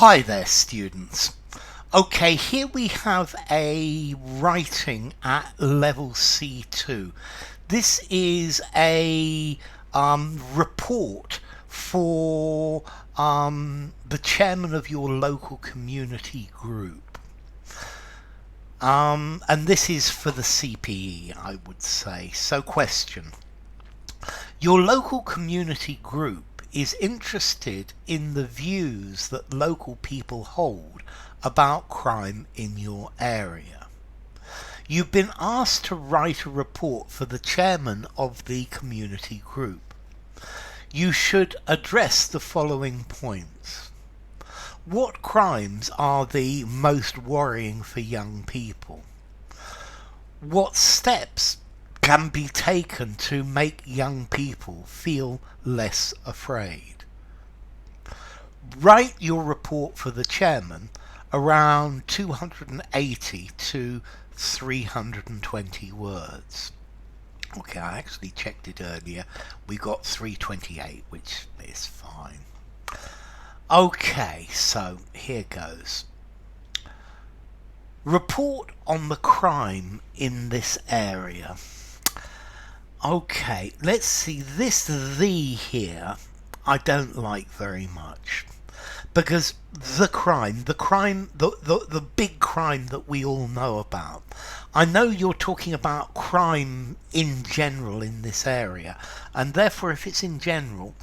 Hi there, students. Okay, here we have a writing at level C2. This is a report for the chairman of your local community group. And this is for the CPE, I would say. So question. Your local community group is interested in the views that local people hold about crime in your area. You've been asked to write a report for the chairman of the community group. You should address the following points. What crimes are the most worrying for young people? What steps can be taken to make young people feel less afraid? Write your report for the chairman around 280 to 320 words. Okay, I actually checked it earlier. We got 328, which is fine. Okay, so here goes. Report on the crime in this area. Okay, let's see, this "the" here I don't like very much, because the big crime that we all know about. I know you're talking about crime in general in this area, and therefore if it's in general,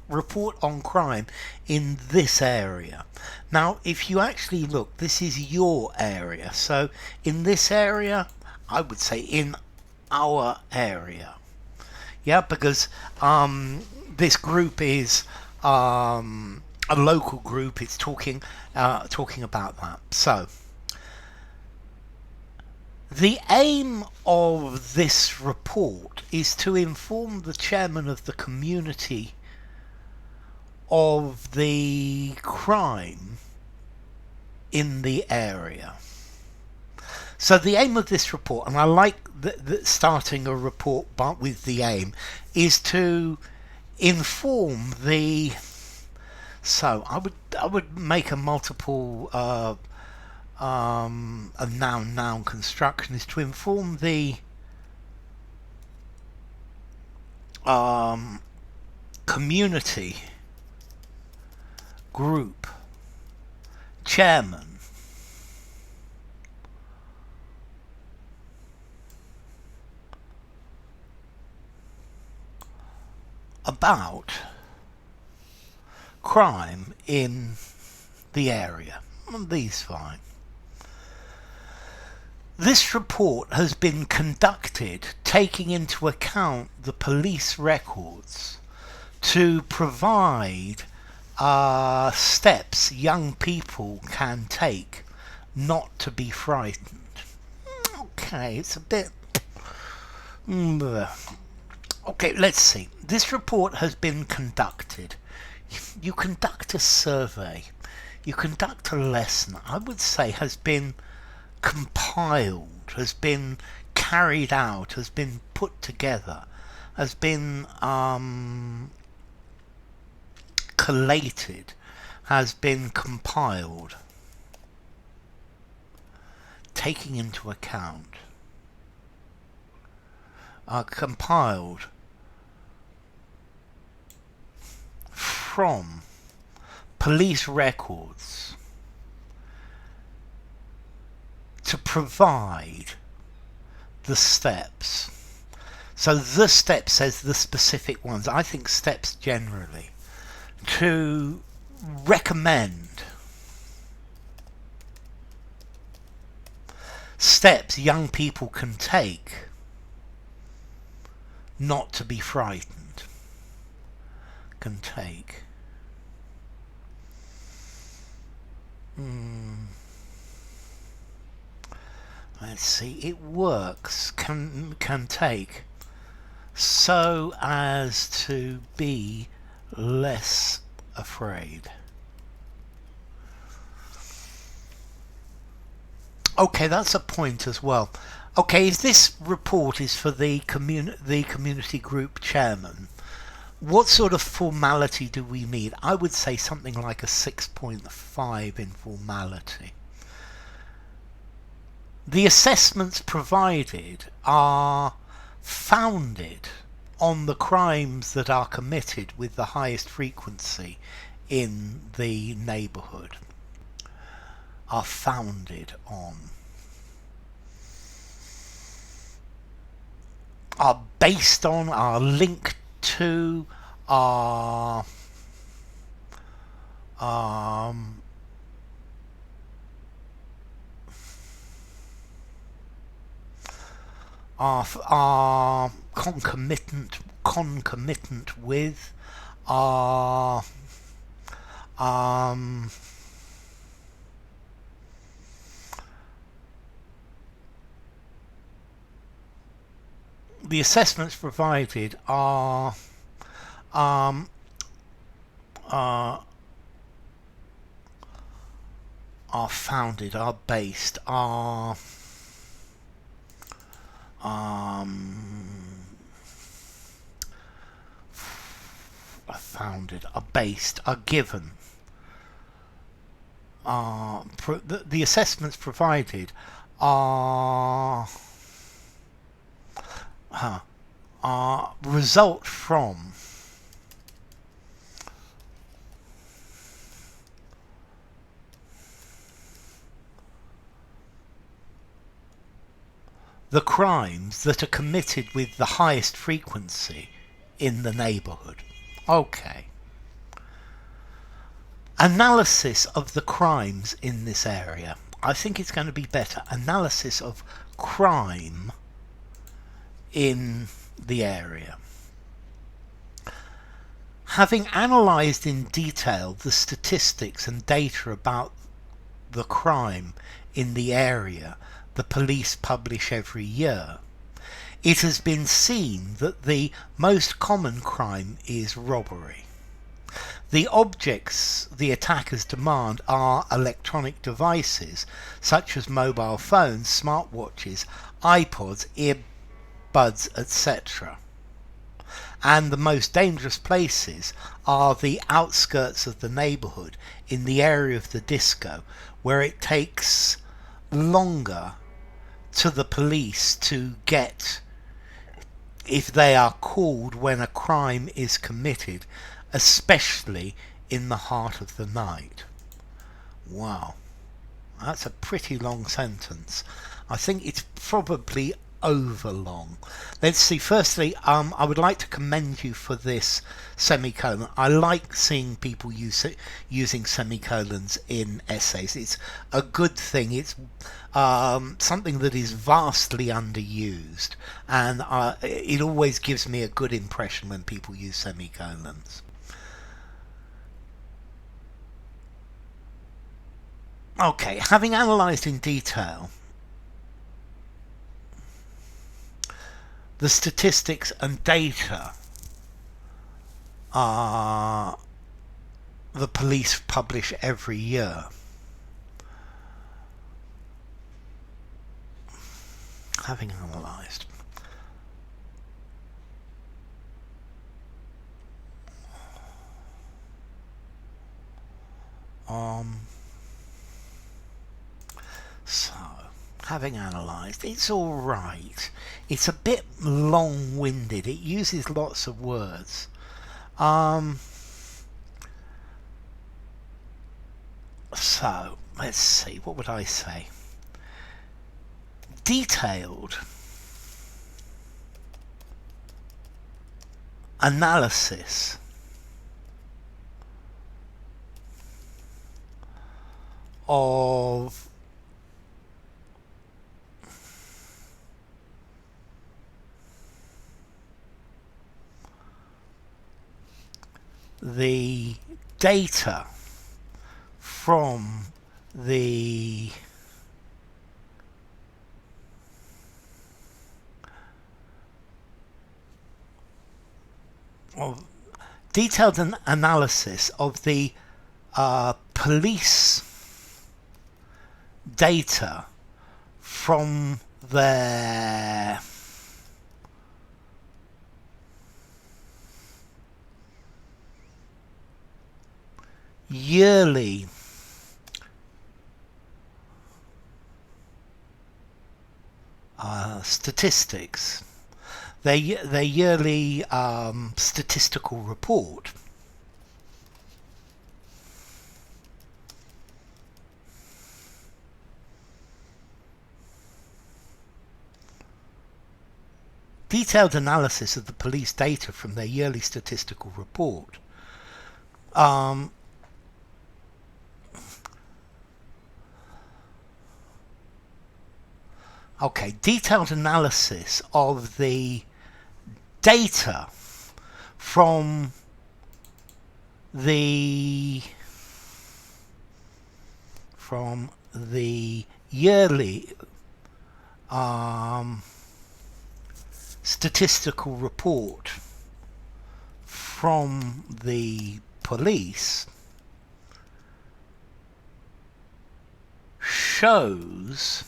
report on crime in this area. Now if you actually look, this is your area, so in this area, I would say in our area. Yeah, because this group is a local group. It's talking about that. So the aim of this report is to inform the chairman of the community of the crime in the area. So the aim of this report, and I like starting a report but with the aim, is to inform the. So I would make a multiple a noun construction, is to inform the community group chairman about crime in the area. And these fine. This report has been conducted taking into account the police records to provide steps young people can take not to be frightened. Okay, it's a bit. Okay, let's see. This report has been conducted. You conduct a survey. You conduct a lesson. I would say has been compiled, has been carried out, has been put together, has been collated, has been compiled, taking into account, compiled from police records to provide the steps. So the step says the specific ones. I think steps generally. To recommend steps young people can take not to be frightened. Can take. Let's see, it works. Can take so as to be less afraid. Okay, that's a point as well. Okay, if this report is for the community group chairman, What sort of formality do we need? I would say something like a 6.5 in formality. The assessments provided are founded on the crimes that are committed with the highest frequency in the neighbourhood. Are founded on, are based on, are linked to, are are concomitant with, are the assessments provided are founded, are based, are founded, are based, are given. The assessments provided are result from the crimes that are committed with the highest frequency in the neighbourhood. Okay. Analysis of the crimes in this area. I think it's going to be better. Analysis of crime in the area. Having analysed in detail the statistics and data about the crime in the area the police publish every year, it has been seen that the most common crime is robbery. The objects the attackers demand are electronic devices such as mobile phones, smartwatches, iPods, earbuds, etc. And the most dangerous places are the outskirts of the neighbourhood, in the area of the disco, where it takes longer to the police to get, if they are called when a crime is committed, especially in the heart of the night. Wow, that's a pretty long sentence. I think it's probably over long. Let's see. Firstly, I would like to commend you for this semicolon. I like seeing people using semicolons in essays. It's a good thing. It's something that is vastly underused, and it always gives me a good impression when people use semicolons. Okay, having analysed in detail the statistics and data the police publish every year, having analysed so having analysed, it's alright. It's a bit long-winded. It uses lots of words. So, let's see. What would I say? Detailed analysis of the data from the detailed analysis of the police data from their yearly statistics, their yearly statistical report. Detailed analysis of the police data from their yearly statistical report. Okay, detailed analysis of the data from the yearly statistical report from the police shows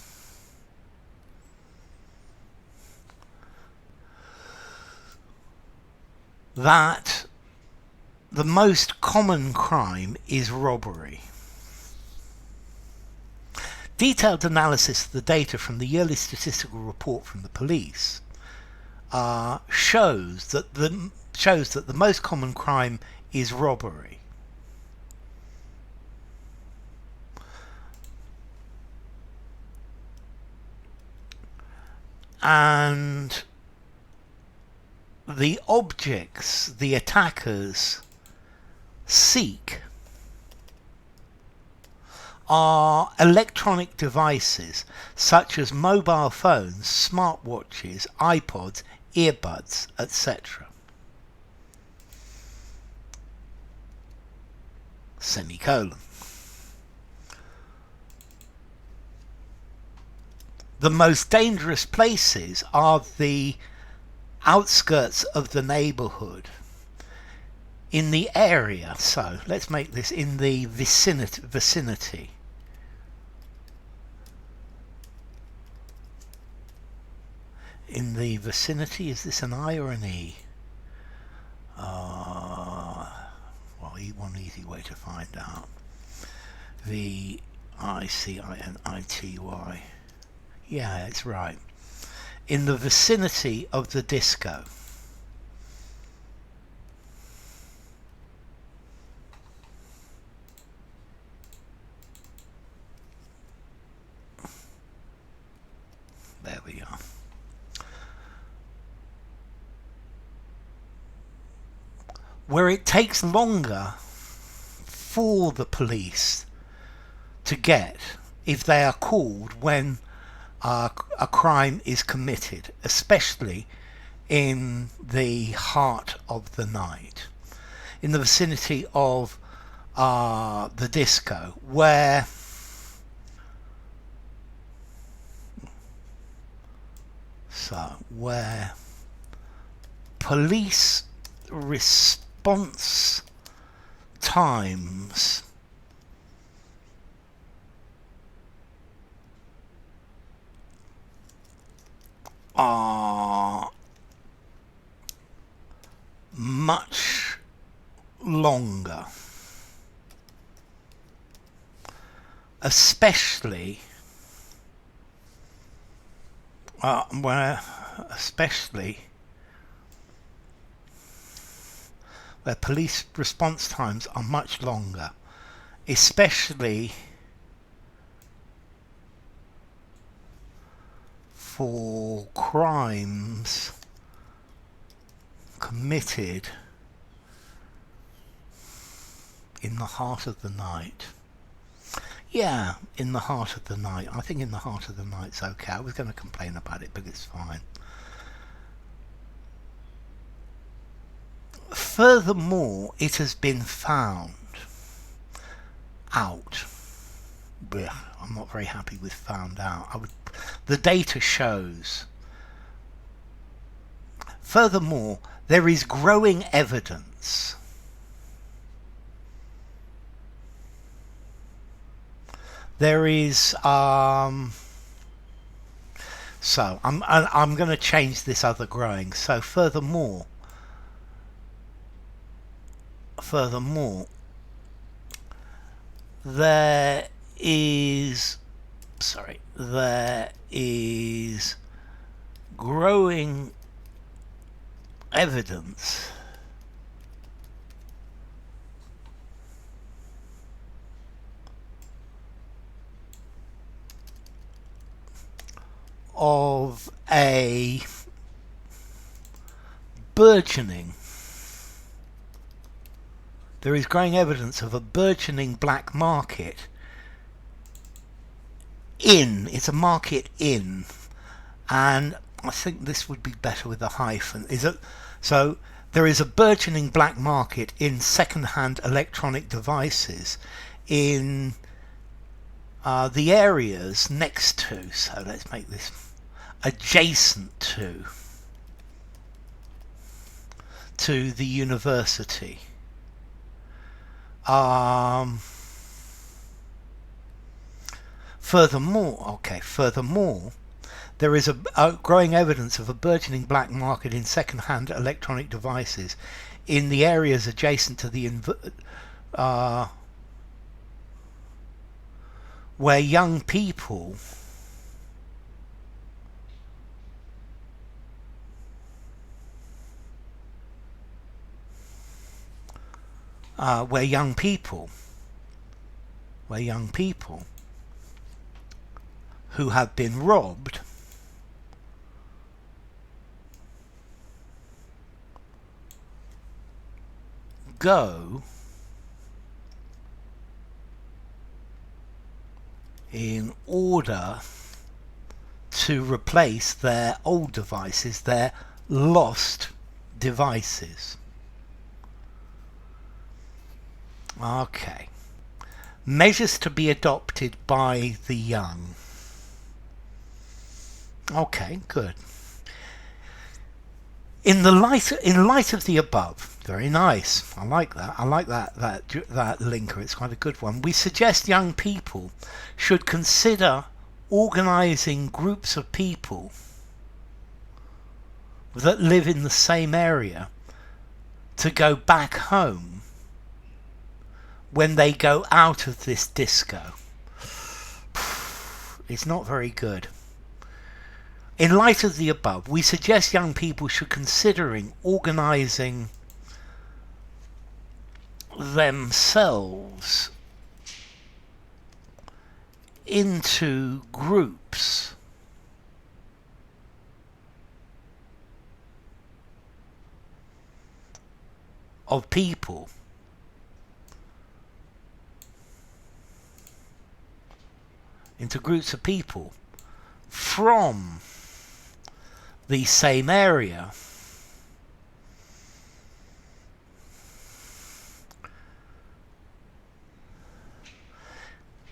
that the most common crime is robbery. Detailed analysis of the data from the yearly statistical report from the police shows that the most common crime is robbery. And the objects the attackers seek are electronic devices such as mobile phones, smartwatches, iPods, earbuds, etc. Semicolon. The most dangerous places are the outskirts of the neighbourhood, in the area. So let's make this in the vicinity. In the vicinity, is this an I or an E? Well, one easy way to find out. VICINITY. Yeah, it's right. In the vicinity of the disco. There we are. Where it takes longer for the police to get, if they are called when a crime is committed, especially in the heart of the night, in the vicinity of the disco, where police response times are much longer, especially where police response times are much longer, especially for crimes committed in the heart of the night. Yeah, in the heart of the night. I think in the heart of the night's okay. I was going to complain about it, but it's fine. Furthermore, it has been found out. Blech, I'm not very happy with found out. The data shows. Furthermore, there is growing evidence there is so I'm going to change this other growing. So furthermore, there is growing evidence of a burgeoning there is growing evidence of a burgeoning black market it's a market in, and I think this would be better with a hyphen. So there is a burgeoning black market in second-hand electronic devices in the areas next to, so let's make this adjacent to the university. Furthermore, there is a growing evidence of a burgeoning black market in second-hand electronic devices in the areas adjacent to the where young people who have been robbed go in order to replace their old devices, their lost devices. Okay. Measures to be adopted by the young. Okay, good. In light of the above, very nice. I like that. I like that linker. It's quite a good one. We suggest young people should consider organising groups of people that live in the same area to go back home when they go out of this disco. It's not very good. In light of the above, we suggest young people should consider organising themselves into groups of people from the same area.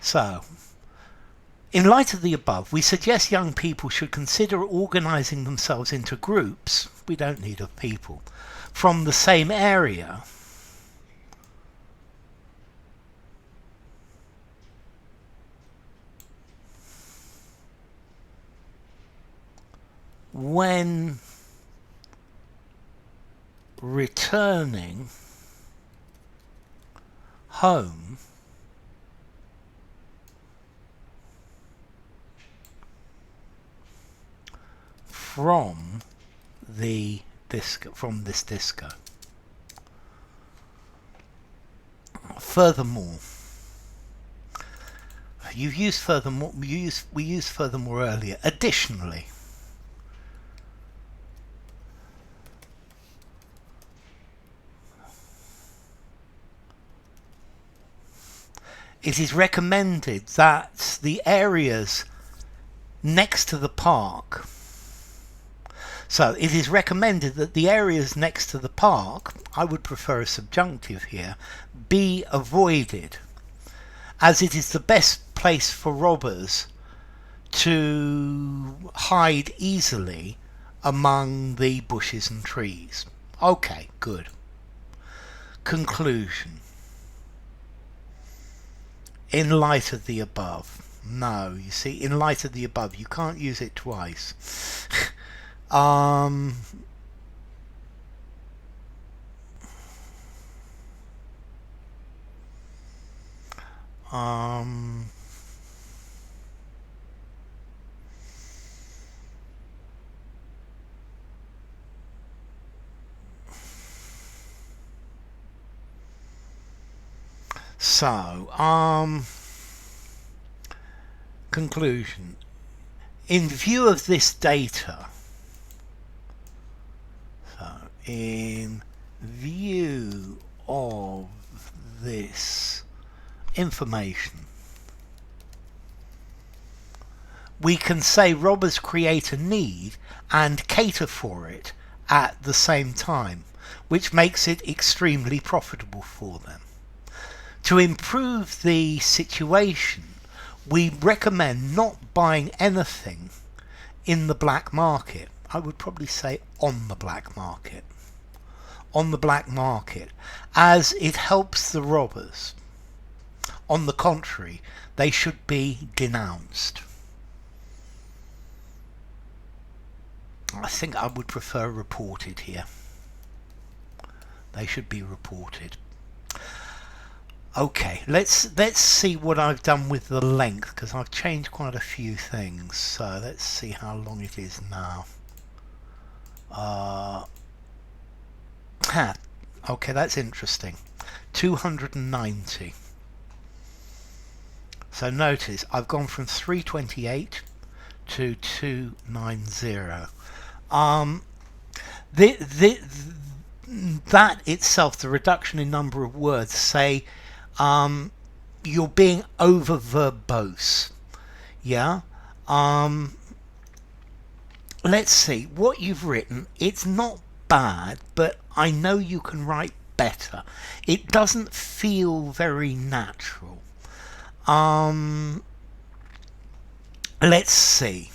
So, in light of the above, we suggest young people should consider organising themselves into groups, we don't need of people, from the same area when returning home from this disco. Furthermore, we used furthermore earlier. Additionally, it is recommended that the areas next to the park, so it is recommended that the areas next to the park, I would prefer a subjunctive here, be avoided, as it is the best place for robbers to hide easily among the bushes and trees. Okay, good. Conclusion. In light of the above. No, you see, in light of the above, you can't use it twice. Um, so, conclusion. In view of this data, so in view of this information, we can say robbers create a need and cater for it at the same time, which makes it extremely profitable for them. To improve the situation, we recommend not buying anything in the black market. I would probably say on the black market. On the black market, as it helps the robbers. On the contrary, they should be denounced. I think I would prefer reported here. They should be reported. Okay, let's see what I've done with the length, because I've changed quite a few things. So let's see how long it is now. Okay, that's interesting. 290. So notice I've gone from 328 to 290. That itself, the reduction in number of words, say you're being over verbose. Yeah. Let's see what you've written. It's not bad, but I know you can write better. It doesn't feel very natural. Let's see.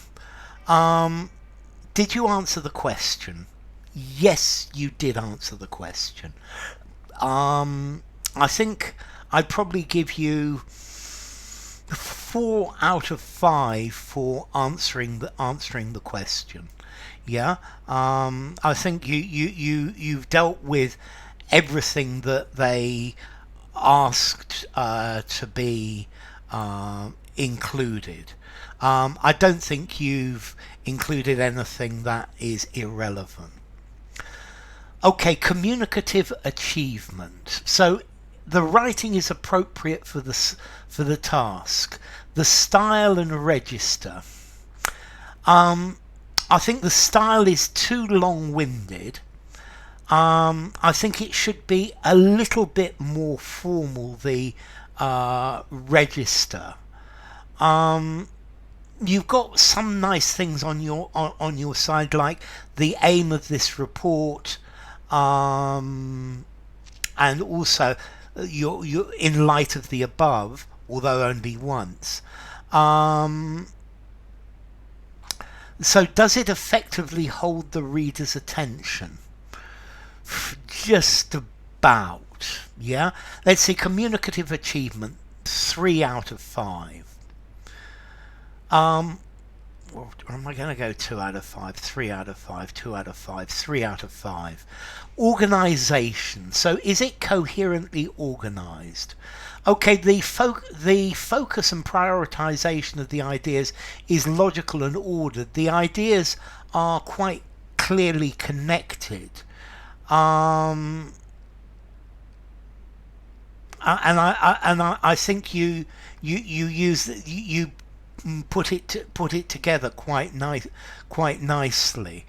Did you answer the question? Yes, you did answer the question. I think I'd probably give you 4 out of 5 for answering the question. Yeah. I think you've dealt with everything that they asked to be included. I don't think you've included anything that is irrelevant. Okay, communicative achievement. So the writing is appropriate for the task. The style and register. I think the style is too long-winded. I think it should be a little bit more formal, the register. You've got some nice things on your side, like the aim of this report, and also you're in light of the above, although only once. So does it effectively hold the reader's attention? Just about. Yeah. Let's see, communicative achievement, 3 out of 5. Or am I going to go 2 out of 5, 3 out of 5, 2 out of 5, 3 out of 5? Organisation. So is it coherently organised? Okay, the focus and prioritisation of the ideas is logical and ordered. The ideas are quite clearly connected. And I think you put it together quite nicely.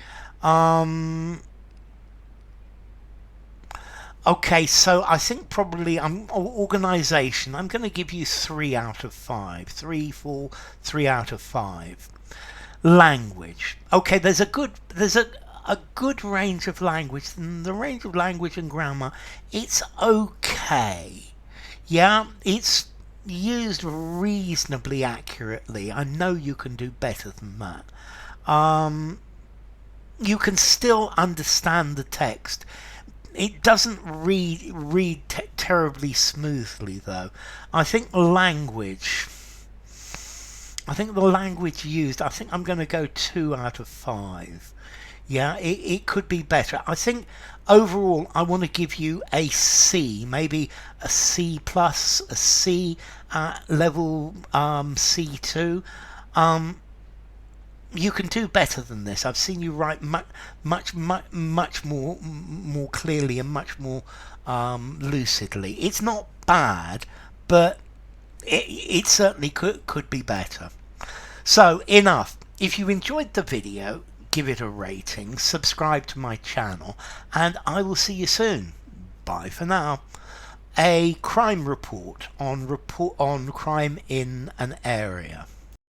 Okay, so I think probably organisation. I'm going to give you 3 out of 5. 3, 4, 3 out of 5. Language. Okay, there's a good range of language. The range of language and grammar, it's okay. Yeah, it's used reasonably accurately. I know you can do better than that. You can still understand the text. It doesn't read terribly smoothly, though. I think the language used, I think I'm going to go 2 out of 5. Yeah, it could be better. I think overall I want to give you a C, maybe a C plus, a C level, C2. Um, you can do better than this. I've seen you write much more clearly and much more lucidly. It's not bad, but it certainly could be better. So enough. If you enjoyed the video, give it a rating, subscribe to my channel, and I will see you soon. Bye for now. A crime report on crime in an area.